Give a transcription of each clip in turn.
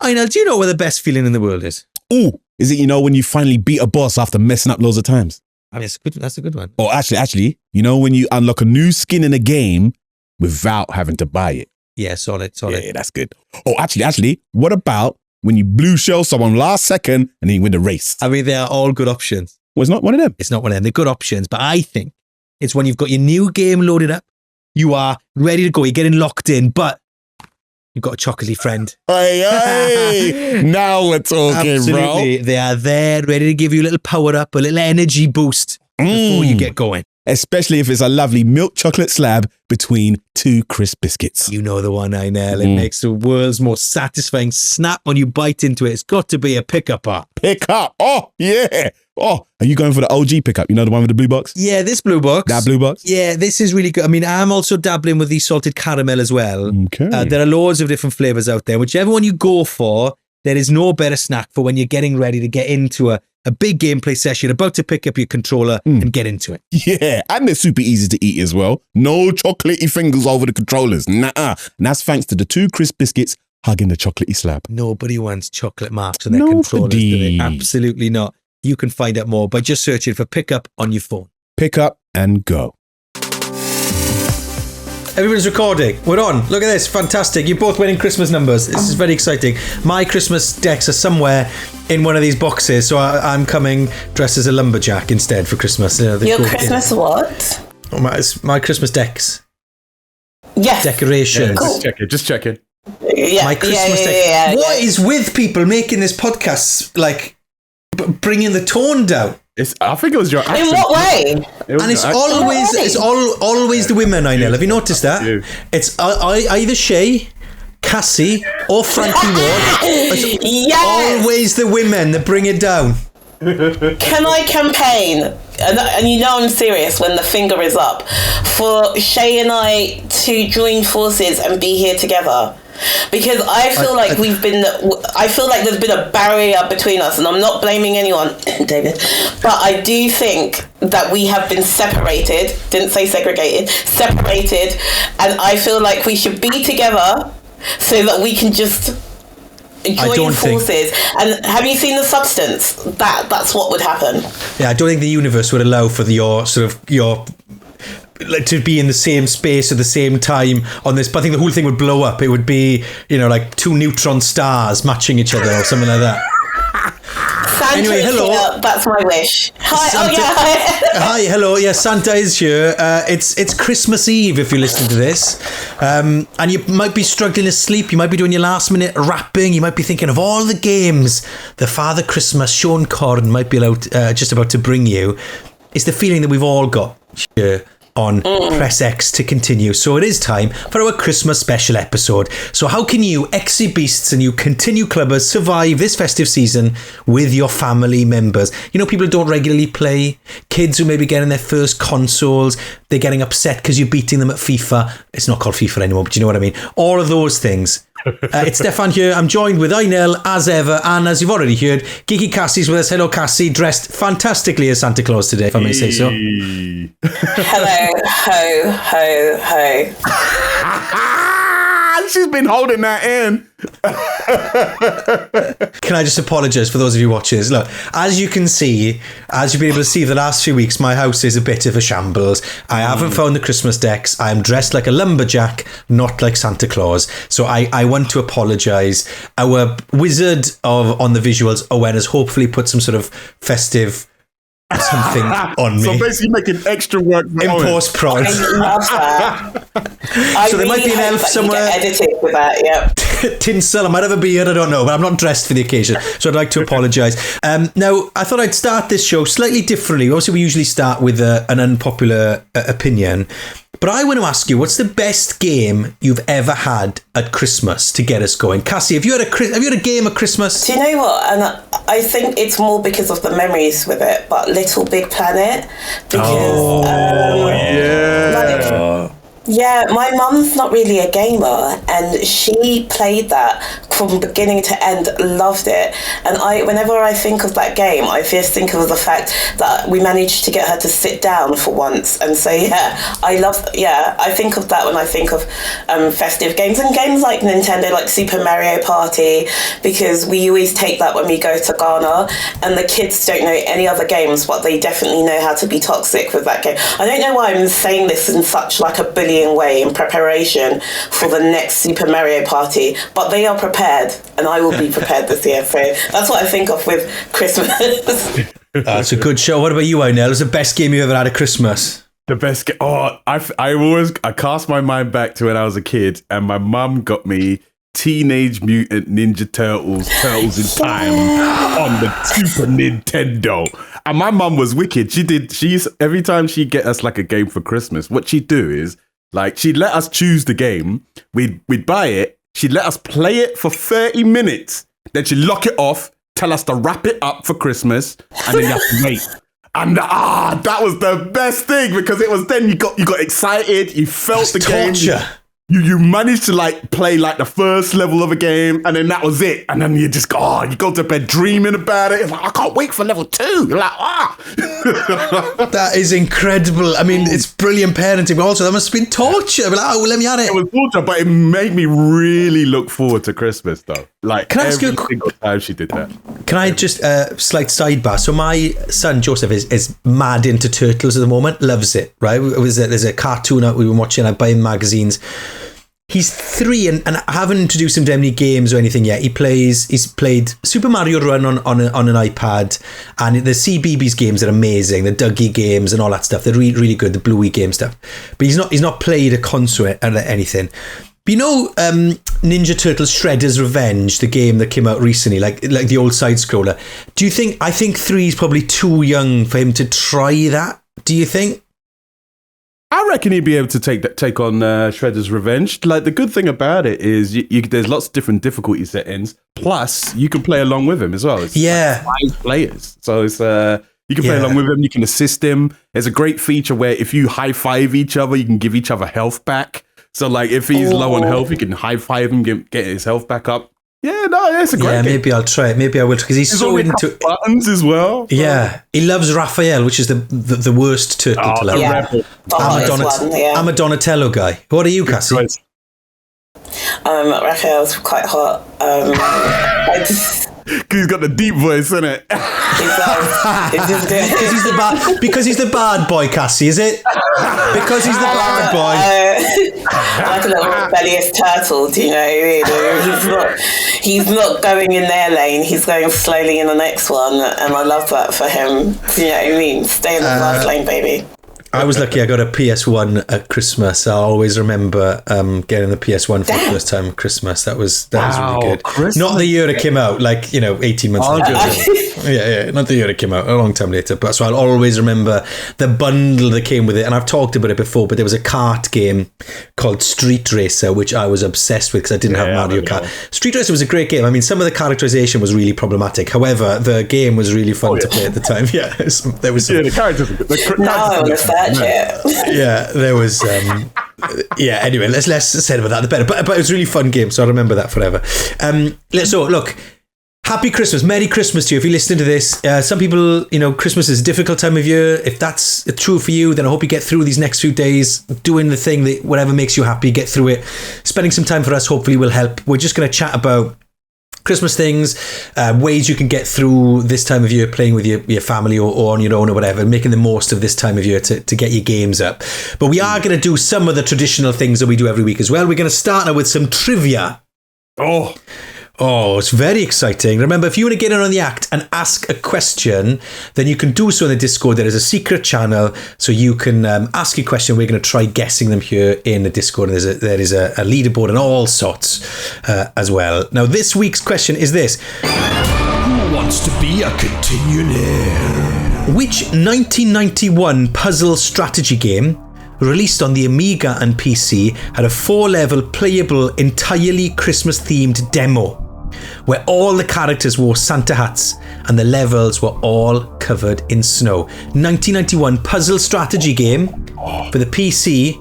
I know. Do you know what the best feeling in the world is? Ooh, is it, when you finally beat a boss after messing up loads of times? I mean, that's a good one. Or actually, when you unlock a new skin in a game without having to buy it? Yeah, solid. Yeah, that's good. Oh, actually, what about when you blue shell someone last second and then you win the race? I mean, they are all good options. Well, it's not one of them. It's not one of them. They're good options, but I think it's when you've got your new game loaded up, you are ready to go, you're getting locked in, but you've got a chocolatey friend. Hey, now we're talking, Absolutely. bro. They are there, ready to give you a little power up, a little energy boost before you get going. Especially if it's a lovely milk chocolate slab between two crisp biscuits. You know the one, I know. It makes the world's most satisfying snap when you bite into it. It's got to be a pick-up. Pick up. Oh, yeah. Oh, are you going for the OG pickup? You know, the one with the blue box? Yeah, this blue box. That blue box? Yeah, this is really good. I mean, I'm also dabbling with the salted caramel as well. Okay. There are loads of different flavors out there. Whichever one you go for, there is no better snack for when you're getting ready to get into a big gameplay session, about to pick up your controller and get into it. Yeah, and they're super easy to eat as well. No chocolatey fingers over the controllers. Nuh-uh. And that's thanks to the two crisp biscuits hugging the chocolatey slab. Nobody wants chocolate marks on their controllers, do they? Absolutely not. You can find out more by just searching for Pickup on your phone. Pick up and go. Everyone's recording. We're on. Look at this. Fantastic. You're both winning Christmas numbers. This is very exciting. My Christmas decks are somewhere in one of these boxes, so I'm coming dressed as a lumberjack instead for Christmas. Your Christmas what? Oh, my Christmas decks. Yes. Decorations. Yeah, cool. Just check it. Yeah. My Christmas decks. What is with people making this podcast, like, bringing the tone down? I think it was your accent. In what way? And it's always the women, I know. Have you noticed that? It's either Shay, Cassie, or Frankie Ward. It's always the women that bring it down. Can I campaign, and you know I'm serious when the finger is up, for Shay and I to join forces and be here together? Because I feel like there's been a barrier between us, and I'm not blaming anyone, David, but I do think that we have been separated, didn't say segregated, separated, and I feel like we should be together so that we can just join forces. And have you seen The Substance? That's what would happen. Yeah, I don't think the universe would allow for your to be in the same space at the same time on this, but I think the whole thing would blow up. It would be, like two neutron stars matching each other or something like that. Santa anyway, hello. Here. That's my wish. Hi. Santa, hi, hello. Yeah, Santa is here. It's Christmas Eve if you listen to this, and you might be struggling to sleep. You might be doing your last minute wrapping. You might be thinking of all the games the Father Christmas, Sean Corn, might be just about to bring you. It's the feeling that we've all got here on Press X to continue. So it is time for our Christmas special episode. So how can you, Exy Beasts and you Continue Clubbers, survive this festive season with your family members? People who don't regularly play, kids who may be getting their first consoles, they're getting upset because you're beating them at FIFA. It's not called FIFA anymore, but you know what I mean. All of those things. It's Stefan here. I'm joined with Ainel as ever, and as you've already heard, Geeky Cassie's with us. Hello, Cassie, dressed fantastically as Santa Claus today, if I may say so. Hello, ho, ho, ho. She's been holding that in. Can I just apologise for those of you watching this? Look, as you've been able to see the last few weeks, my house is a bit of a shambles. I haven't found the Christmas decks. I'm dressed like a lumberjack, not like Santa Claus. So I want to apologise. Our wizard on the visuals, Owen, has hopefully put some sort of festive something on me. So basically making extra work in post-prod. I love that. So there might be an elf somewhere. Edited with that, yeah. Tinsel, I might have a beard, I don't know, but I'm not dressed for the occasion, so I'd like to apologise. Now, I thought I'd start this show slightly differently. Obviously, we usually start with an unpopular opinion, but I want to ask you, what's the best game you've ever had at Christmas to get us going? Cassie, have you had a game at Christmas? Do you know what? And I think it's more because of the memories with it, but Little Big Planet. Because, Yeah, my mum's not really a gamer, and she played that from beginning to end, loved it. And whenever I think of that game, I just think of the fact that we managed to get her to sit down for once. And so, I think of that when I think of festive games and games like Nintendo, like Super Mario Party, because we always take that when we go to Ghana, and the kids don't know any other games, but they definitely know how to be toxic with that game. I don't know why I'm saying this in such like a bullying way in preparation for the next Super Mario Party, but they are prepared, and I will be prepared this year. So that's what I think of with Christmas. That's a good show. What about you, Aynel? What's the best game you ever had at Christmas? The best game. Oh, I cast my mind back to when I was a kid, and my mum got me Teenage Mutant Ninja Turtles in Time on the Super Nintendo. And my mum was wicked. She's every time she'd get us like a game for Christmas, what she'd do is like she'd let us choose the game. We'd buy it. She'd let us play it for 30 minutes. Then she'd lock it off, tell us to wrap it up for Christmas, and then you have to wait. And that was the best thing, because it was then you got excited, you felt the game. You managed to like play like the first level of a game, and then that was it. And then you just you go to bed dreaming about it. It's like, I can't wait for level 2. You're like, That is incredible. I mean, it's brilliant parenting, but also that must have been torture. Like, let me at it. It was torture, but it made me really look forward to Christmas, though. Like, can I ask you every single time she did that. Can I just slight sidebar? So my son Joseph is mad into turtles at the moment. Loves it. Right? There's a cartoon out we've been watching. I buy him magazines. He's 3 and I haven't introduced him to any games or anything yet. He's played Super Mario Run on an iPad, and the CBeebies games are amazing. The Dougie games and all that stuff. They're really, really good. The Bluey game stuff. But he's not played a console or anything. But you know, Ninja Turtles Shredder's Revenge, the game that came out recently, like the old side scroller. I think 3 is probably too young for him to try that. Do you think? I reckon he'd be able to take on Shredder's Revenge. Like, the good thing about it is there's lots of different difficulty settings. Plus, you can play along with him as well. It's like 5 players, so it's you can play along with him. You can assist him. There's a great feature where if you high five each other, you can give each other health back. So, like, if he's low on health, you can high five him, get his health back up. Yeah, no, it's a great game. Maybe I'll try it. Maybe I will, because he's so into buttons as well. Yeah, he loves Raphael, which is the worst turtle to love. Yeah. I'm a Donatello guy. What are you, Cassie? Raphael's quite hot. Because he's got the deep voice, isn't it? Because he's the bad boy, Cassie, is it? Because he's the bad boy. Like a little rebellious turtle, do you know? He's not going in their lane. He's going slowly in the next one, and I love that for him. Do you know what I mean? Stay in the fast lane, baby. I was lucky. I got a PS1 at Christmas. I always remember getting the PS1 for the first time at Christmas. That was really good. Christmas. Not the year it came out, 18 months later. Yeah, not the year it came out, a long time later. But so I'll always remember the bundle that came with it. And I've talked about it before, but there was a kart game called Street Racer, which I was obsessed with because I didn't have Mario Kart. Street Racer was a great game. I mean, some of the characterization was really problematic. However, the game was really fun to play at the time. Yeah, there was some, the characters. Yeah, there was. Anyway, less said about that, the better. But it was a really fun game, so I remember that forever. So look, happy Christmas, Merry Christmas to you. If you're listening to this, some people, Christmas is a difficult time of year. If that's true for you, then I hope you get through these next few days, doing the thing that whatever makes you happy, get through it. Spending some time for us hopefully will help. We're just going to chat about Christmas things, ways you can get through this time of year playing with your family or on your own or whatever, making the most of this time of year to get your games up. But we are going to do some of the traditional things that we do every week as well. We're going to start now with some trivia. Oh, it's very exciting. Remember, if you want to get in on the act and ask a question, then you can do so in the Discord. There is a secret channel, so you can ask a question. We're going to try guessing them here in the Discord. And there is a leaderboard and all sorts as well. Now, this week's question is this. Who wants to be a Continyule? Which 1991 puzzle strategy game released on the Amiga and PC had a 4-level playable entirely Christmas-themed demo where all the characters wore Santa hats and the levels were all covered in snow? 1991 puzzle strategy game for the PC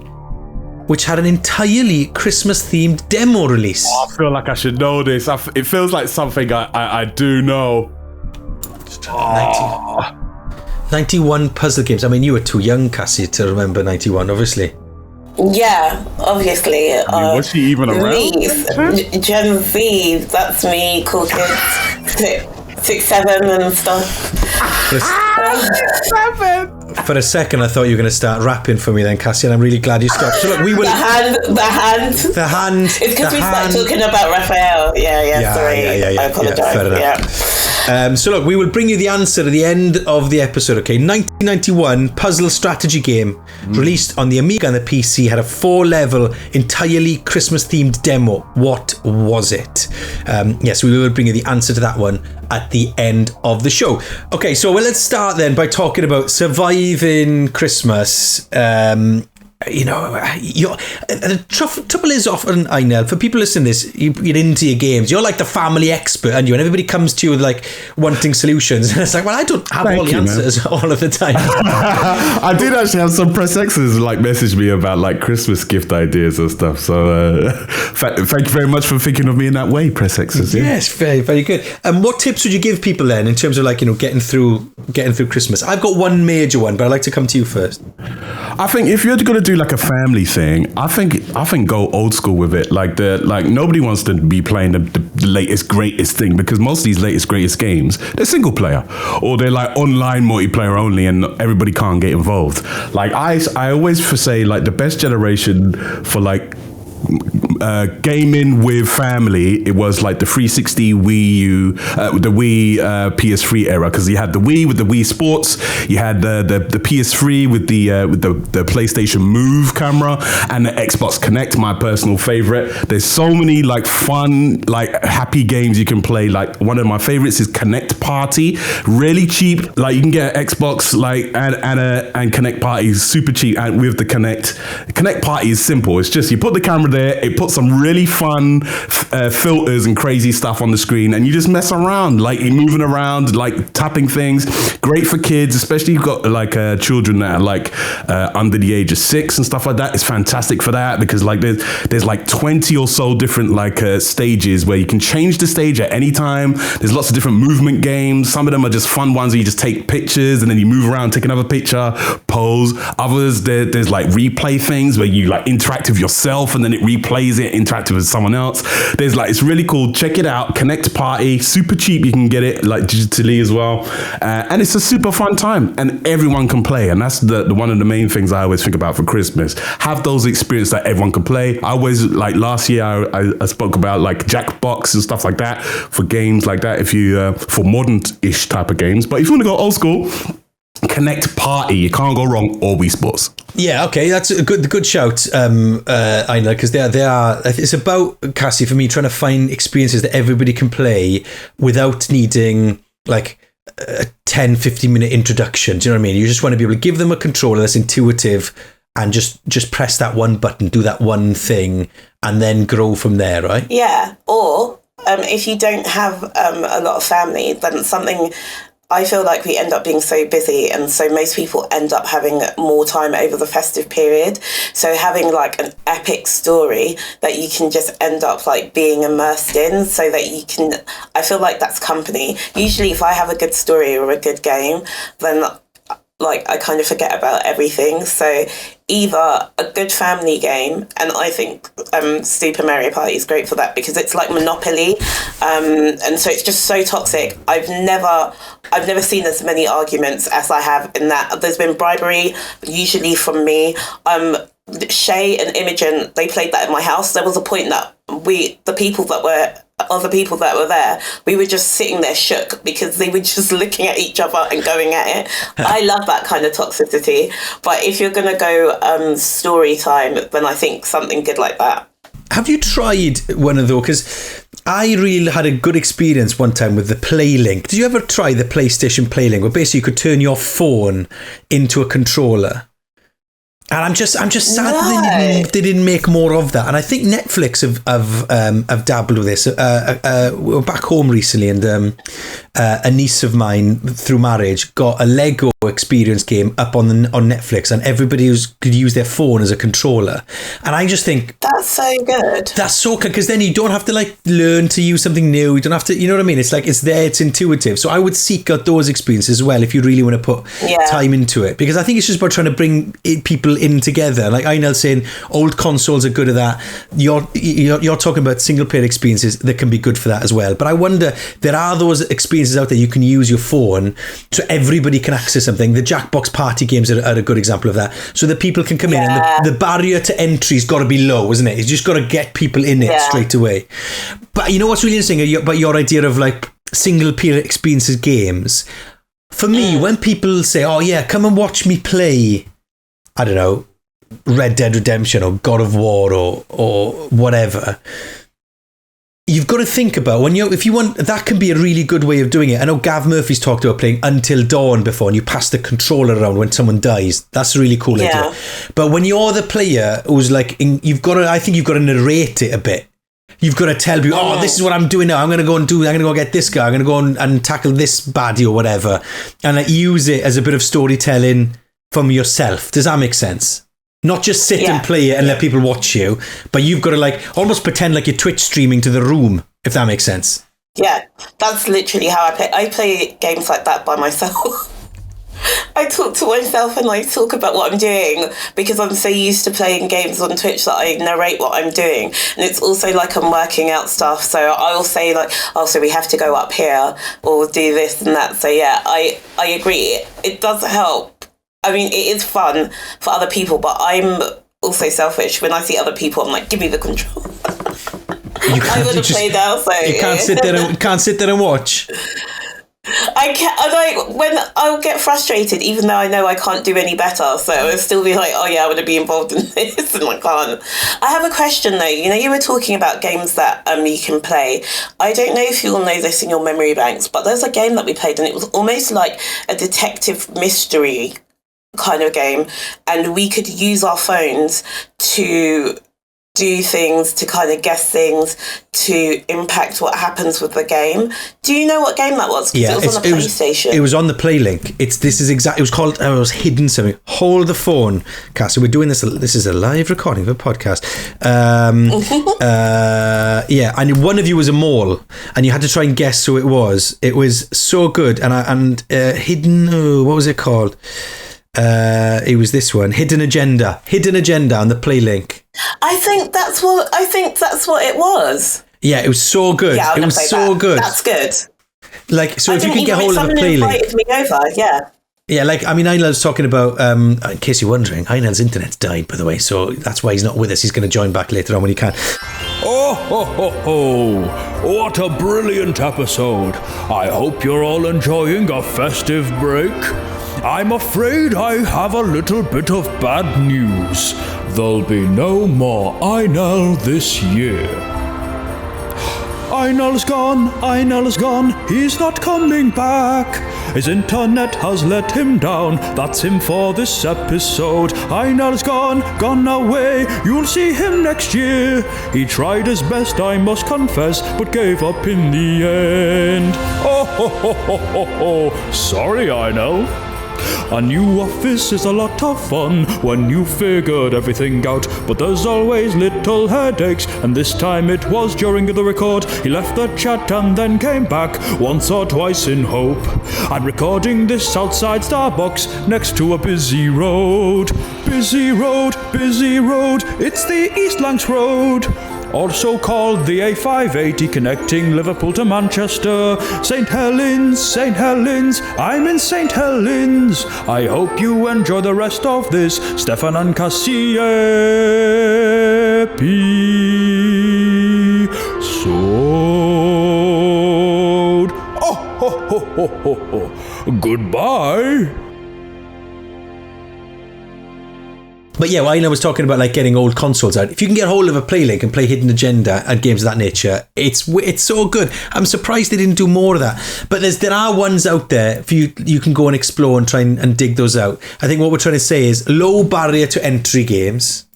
which had an entirely Christmas-themed demo release. I feel like I should know this. It feels like something I do know. 91 puzzle games. I mean, you were too young, Cassie, to remember 91, obviously. Yeah, obviously. Was she even around? Me, Gen Z, that's me, cool kids, 6, 7 and stuff. For a second, I thought you were going to start rapping for me then, Cassie, and I'm really glad you stopped. So look, we will... The hand. It's because we started talking about Raphael. Yeah, sorry. I apologise. So look, we will bring you the answer at the end of the episode, okay? 1991 puzzle strategy game released on the Amiga and the PC, had a 4-level, entirely Christmas-themed demo. What was it? Yes, we will bring you the answer to that one at the end of the show. Okay, so let's start then by talking about surviving Christmas. The trouble is often, Einel, for people listening to this, you're into your games, you're like the family expert, aren't you? And everybody comes to you with like wanting solutions, and it's like, well, I don't have all the answers all of the time. I did actually have some press X's like message me about like Christmas gift ideas and stuff. So thank you very much for thinking of me in that way, press X's. Yeah. Yes, very, very good. What tips would you give people then in terms of like, getting through Christmas? I've got one major one, but I'd like to come to you first. I think if you're going to do like a family thing, I think go old school with it. Like nobody wants to be playing the latest greatest thing, because most of these latest greatest games, they're single player or they're like online multiplayer only, and everybody can't get involved. Like I always say, like the best generation for like gaming with family, it was like the 360 Wii U, the Wii PS3 era, because you had the Wii with the Wii Sports, you had the PS3 with the PlayStation Move camera, and the Xbox Connect, my personal favorite. There's so many like fun, like happy games you can play. Like one of my favorites is Connect Party, really cheap. Like you can get an Xbox like and Connect Party is super cheap, and with the Connect Party is simple. It's just you put the camera there, it puts some really fun filters and crazy stuff on the screen, and you just mess around, like you're moving around, like tapping things. Great for kids, especially if you've got like children that are like under the age of 6 and stuff like that. It's fantastic for that, because like there's like 20 or so different like stages where you can change the stage at any time. There's lots of different movement games. Some of them are just fun ones where you just take pictures and then you move around, take another picture, pose. Others there's like replay things where you like interact with yourself and then it replays it, interactive with someone else. There's like, it's really cool. Check it out. Connect Party, super cheap. You can get it like digitally as well, and it's a super fun time, and everyone can play. And that's the one of the main things I always think about for Christmas. Have those experiences that everyone can play. I always, like last year, I spoke about like Jackbox and stuff like that for games like that. If you for modern-ish type of games, but if you want to go old school, Connect Party, you can't go wrong, or Wii Sports. Yeah, okay, that's a good shout, I know, because they are. It's about, Cassie, for me, trying to find experiences that everybody can play without needing like a 10-15 minute introduction. Do you know what I mean? You just want to be able to give them a controller that's intuitive and just press that one button, do that one thing, and then grow from there, right? Yeah, or if you don't have a lot of family, then something... I feel like we end up being so busy, and so most people end up having more time over the festive period. So having like an epic story that you can just end up like being immersed in, so that you can, I feel like that's company. Usually if I have a good story or a good game, then like I kind of forget about everything. So either a good family game, and I think Super Mario Party is great for that, because it's like Monopoly, and so it's just so toxic. I've never seen as many arguments as I have in that. There's been bribery, usually from me. Shay and Imogen, they played that in my house. There was a point that the people that were there, we were just sitting there shook, because they were just looking at each other and going at it. I love that kind of toxicity. But if you're going to go story time, then I think something good like that. Have you tried one of those? Because I really had a good experience one time with the PlayLink. Did you ever try the PlayStation PlayLink, where basically you could turn your phone into a controller? And I'm just sad that they didn't make more of that. And I think Netflix have dabbled with this. We were back home recently, and a niece of mine, through marriage, got a Lego experience game up on Netflix, and everybody could use their phone as a controller. And I just think that's so good. That's so good, because then you don't have to like learn to use something new. You don't have to, you know what I mean? It's like it's there, it's intuitive. So I would seek out those experiences as well if you really want to put time into it, because I think it's just about trying to bring people in together. Like Einel's saying, old consoles are good at that. You're talking about single player experiences that can be good for that as well. But I wonder, there are those experiences out there you can use your phone so everybody can access something. The Jackbox party games are a good example of that, so that people can come in, and the barrier to entry's got to be low, isn't it? It's just got to get people in it straight away. But you know what's really interesting about your idea of like single player experiences games? For me, when people say, "Oh yeah, come and watch me play," I don't know, Red Dead Redemption or God of War or whatever, you've got to think about if you want, that can be a really good way of doing it. I know Gav Murphy's talked about playing Until Dawn before, and you pass the controller around when someone dies. That's a really cool idea. But when you're the player who's like, I think you've got to narrate it a bit. You've got to tell people, "Oh, this is what I'm doing now. I'm going to go get this guy. I'm going to go and tackle this baddie or whatever," and like use it as a bit of storytelling from yourself. Does that make sense? Not just sit and play it and let people watch you, but you've got to like almost pretend like you're Twitch streaming to the room, if that makes sense. Yeah, that's literally how I play. I play games like that by myself. I talk to myself and I talk about what I'm doing, because I'm so used to playing games on Twitch that I narrate what I'm doing. And it's also like I'm working out stuff. So I'll say like, "Oh, so we have to go up here or do this and that." So yeah, I agree. It does help. I mean, it is fun for other people, but I'm also selfish. When I see other people, I'm like, "Give me the control." I want to play now, so you can't sit there and watch. I can't. When I'll get frustrated, even though I know I can't do any better, so I'll still be like, "Oh yeah, I want to be involved in this," and I can't. I have a question though. You know, you were talking about games that you can play. I don't know if you'll know this in your memory banks, but there's a game that we played, and it was almost like a detective mystery kind of game, and we could use our phones to do things, to kind of guess things, to impact what happens with the game. Do you know what game that was? Because it was on the PlayStation. It was on the Playlink. It was called, it was hidden something. Hold the phone, Cass. So we're doing this. This is a live recording of a podcast. And one of you was a mole, and you had to try and guess who it was. It was so good, and hidden. What was it called? It was this one, Hidden Agenda on the Playlink. I think that's what it was. Yeah, it was so good. Yeah, it was so good. That's good. Like, so if you can get hold of the Playlink. Invited me over, yeah. Yeah, like, I mean, Einel's talking about, in case you're wondering, Einel's internet's died, by the way, so that's why he's not with us. He's going to join back later on when he can. Oh, ho, ho, ho. What a brilliant episode. I hope you're all enjoying a festive break. I'm afraid I have a little bit of bad news. There'll be no more Einel this year. Einel's gone, he's not coming back. His internet has let him down, that's him for this episode. Einel's gone away, you'll see him next year. He tried his best, I must confess, but gave up in the end. Oh, ho, ho, ho, ho, ho. Sorry, Einel. A new office is a lot of fun when you figured everything out, but there's always little headaches, and this time it was during the record. He left the chat and then came back once or twice in hope. I'm recording this outside Starbucks next to a busy road. Busy road, it's the East Lancs Road. Also called the A580 connecting Liverpool to Manchester. St. Helens, I'm in St. Helens. I hope you enjoy the rest of this Stefan and Cassie episode. Oh, ho, ho, ho, ho, ho. Goodbye. But yeah, I was talking about like getting old consoles out. If you can get hold of a PlayLink and play Hidden Agenda and games of that nature, it's so good. I'm surprised they didn't do more of that. But there are ones out there for you can go and explore and try and dig those out. I think what we're trying to say is low barrier to entry games.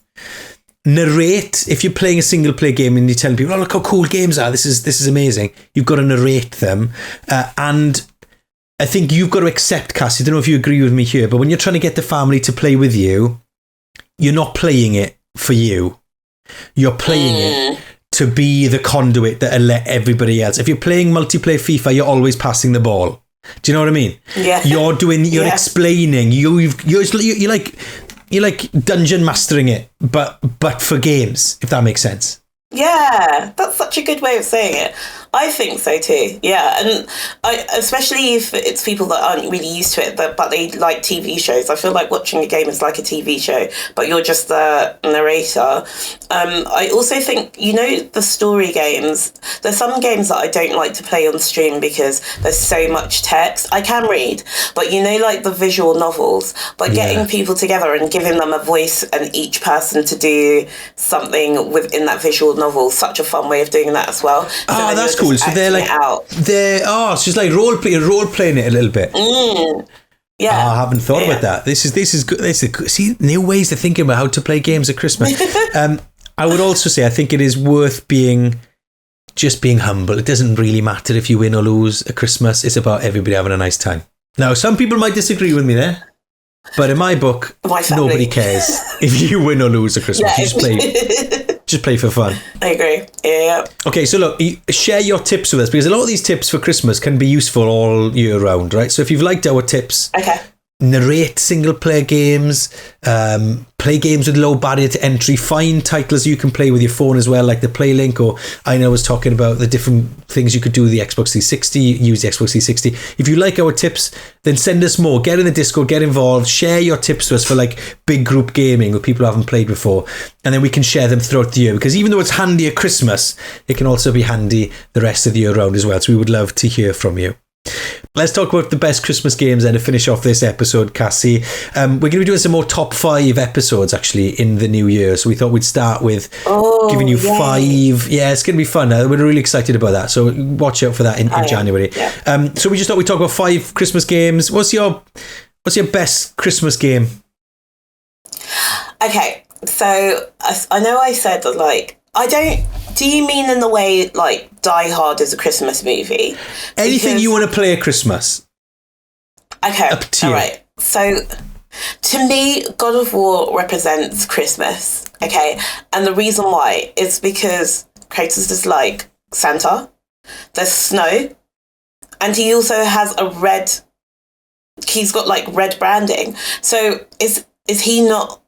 Narrate. If you're playing a single player game and you're telling people, "Oh, look how cool games are. This is amazing." You've got to narrate them, and I think you've got to accept, Cassie. I don't know if you agree with me here, but when you're trying to get the family to play with you, you're not playing it for you. You're playing it to be the conduit that'll let everybody else. If you're playing multiplayer FIFA, you're always passing the ball. Do you know what I mean? Yeah. You're explaining. You're like dungeon mastering it, but for games, if that makes sense. Yeah, that's such a good way of saying it. I think so too. Yeah, and especially if it's people that aren't really used to it, but they like TV shows. I feel like watching a game is like a TV show, but you're just the narrator. I also think, the story games, there's some games that I don't like to play on stream because there's so much text. I can read, but like the visual novels, but getting people together and giving them a voice and each person to do something within that visual novel is such a fun way of doing that as well. So that's cool. So they're like, it's just like role playing it a little bit. Yeah, I haven't thought about that. This is good. See, new ways of thinking about how to play games at Christmas. I would also say I think it is worth being humble. It doesn't really matter if you win or lose at Christmas. It's about everybody having a nice time. Now, some people might disagree with me there, but in my book, nobody cares if you win or lose at Christmas. You just play for fun. I agree. Yeah. Okay, so look, share your tips with us, because a lot of these tips for Christmas can be useful all year round, right? So if you've liked our tips, narrate single player games, play games with low barrier to entry, find titles you can play with your phone as well, like the PlayLink, or I was talking about the different things you could do with the Xbox 360, use the Xbox 360. If you like our tips, then send us more. Get in the Discord, get involved, share your tips to us for like big group gaming with people who haven't played before, and then we can share them throughout the year, because even though it's handy at Christmas, it can also be handy the rest of the year round as well. So we would love to hear from you. Let's talk about the best Christmas games then to finish off this episode, Cassie. We're going to be doing some more top 5 episodes actually in the new year. So we thought we'd start with giving you 5. Yeah, it's going to be fun. We're really excited about that. So watch out for that in January. Yeah. So we just thought we'd talk about 5 Christmas games. What's your best Christmas game? Okay, so I know I said that, like, do you mean in the way like Die Hard is a Christmas movie? Anything you want to play at Christmas. Okay, up to you. All right. So to me, God of War represents Christmas, okay? And the reason why is because Kratos is like Santa, there's snow, and he also has he's got like red branding. So is he not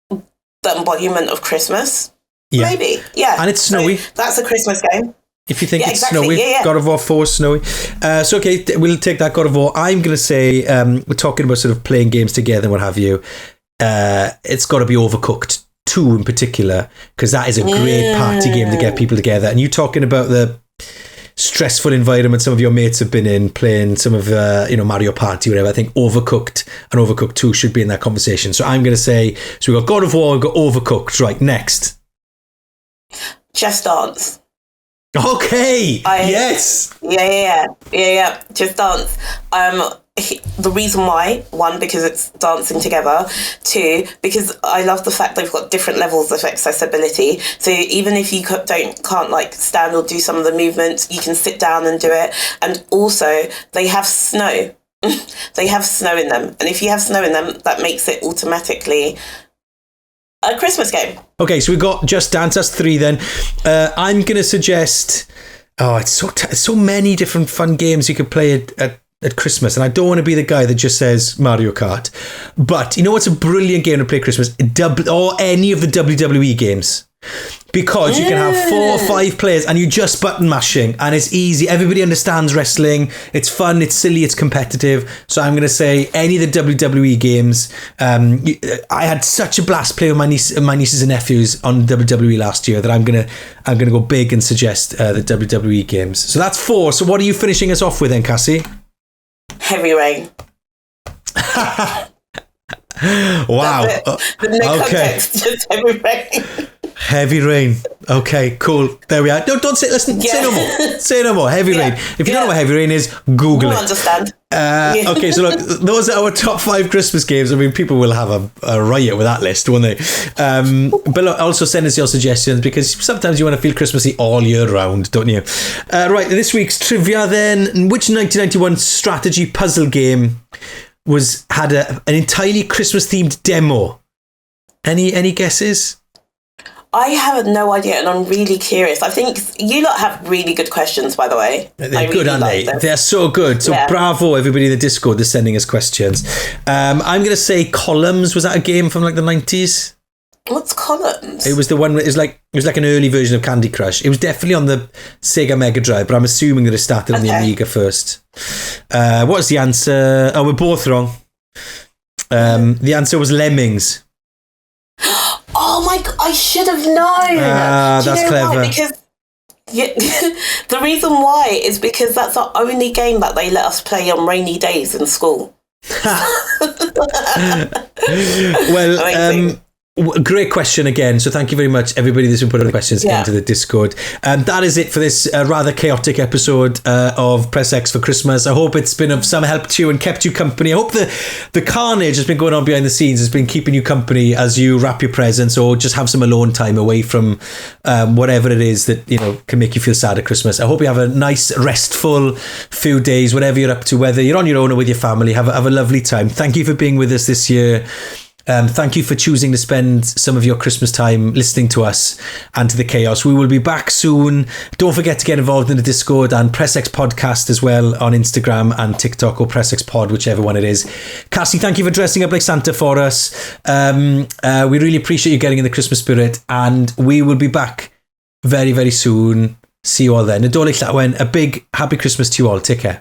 the embodiment of Christmas? Yeah. Maybe, yeah. And it's snowy. So that's a Christmas game. If you think it's snowy, God of War 4 is snowy. So, okay, we'll take that God of War. I'm going to say, we're talking about sort of playing games together and what have you. It's got to be Overcooked 2 in particular, because that is a great party game to get people together. And you talking about the stressful environment some of your mates have been in, playing some of Mario Party, whatever. I think Overcooked and Overcooked 2 should be in that conversation. So I'm going to say, so we've got God of War, we've got Overcooked. Right, next. Just Dance. Okay. Yes. Yeah. Just Dance. The reason why, 1, because it's dancing together. 2, because I love the fact they've got different levels of accessibility. So even if you can't like stand or do some of the movements, you can sit down and do it. And also, they have snow. They have snow in them, and if you have snow in them, that makes it automatically a Christmas game. Okay, so we got Just Dance. That's 3 then. I'm going to suggest... it's so many different fun games you could play at Christmas, and I don't want to be the guy that just says Mario Kart. But you know what's a brilliant game to play at Christmas? Or any of the WWE games. Because you can have 4 or 5 players and you just button mashing, and it's easy. Everybody understands wrestling. It's fun, it's silly, it's competitive. So I'm going to say any of the WWE games. I had such a blast playing with my nieces and nephews on WWE last year that I'm gonna go big and suggest the WWE games. So that's 4. So what are you finishing us off with then, Cassie? Heavy Rain. Wow. The no context, just heavy rain. Heavy rain. Okay, cool. There we are. No, don't say. Listen. Say no more. Say no more. Heavy rain. If you don't know what heavy rain is, Google it. Understand. Okay, so look, those are our top 5 Christmas games. I mean, people will have a riot with that list, won't they? But look, also send us your suggestions, because sometimes you want to feel Christmassy all year round, don't you? Right, this week's trivia then. Which 1991 strategy puzzle game had an entirely Christmas themed demo? Any guesses? I have no idea, and I'm really curious. I think you lot have really good questions, by the way. They're good, aren't they? They're so good. So bravo, everybody in the Discord that's sending us questions. I'm going to say Columns. Was that a game from like the 90s? What's Columns? It was the one. It was like an early version of Candy Crush. It was definitely on the Sega Mega Drive, but I'm assuming that it started on the Amiga first. What's the answer? Oh, we're both wrong. The answer was Lemmings. Oh my God, I should have known. That's clever. Why? Because the reason why is because that's the only game that they let us play on rainy days in school. Well, great question again. So thank you very much, everybody that's been putting questions into the Discord. That is it for this rather chaotic episode of Press X for Christmas. I hope it's been of some help to you and kept you company. I hope the carnage that's been going on behind the scenes has been keeping you company as you wrap your presents or just have some alone time away from whatever it is that can make you feel sad at Christmas. I hope you have a nice, restful few days, whatever you're up to, whether you're on your own or with your family. Have a lovely time. Thank you for being with us this year. Thank you for choosing to spend some of your Christmas time listening to us and to the chaos. We will be back soon. Don't forget to get involved in the Discord and Press X Podcast as well on Instagram and TikTok, or Press X Pod, whichever one it is. Cassie, thank you for dressing up like Santa for us. We really appreciate you getting in the Christmas spirit, and we will be back very, very soon. See you all then. Nadolig Llawen, a big happy Christmas to you all. Take care.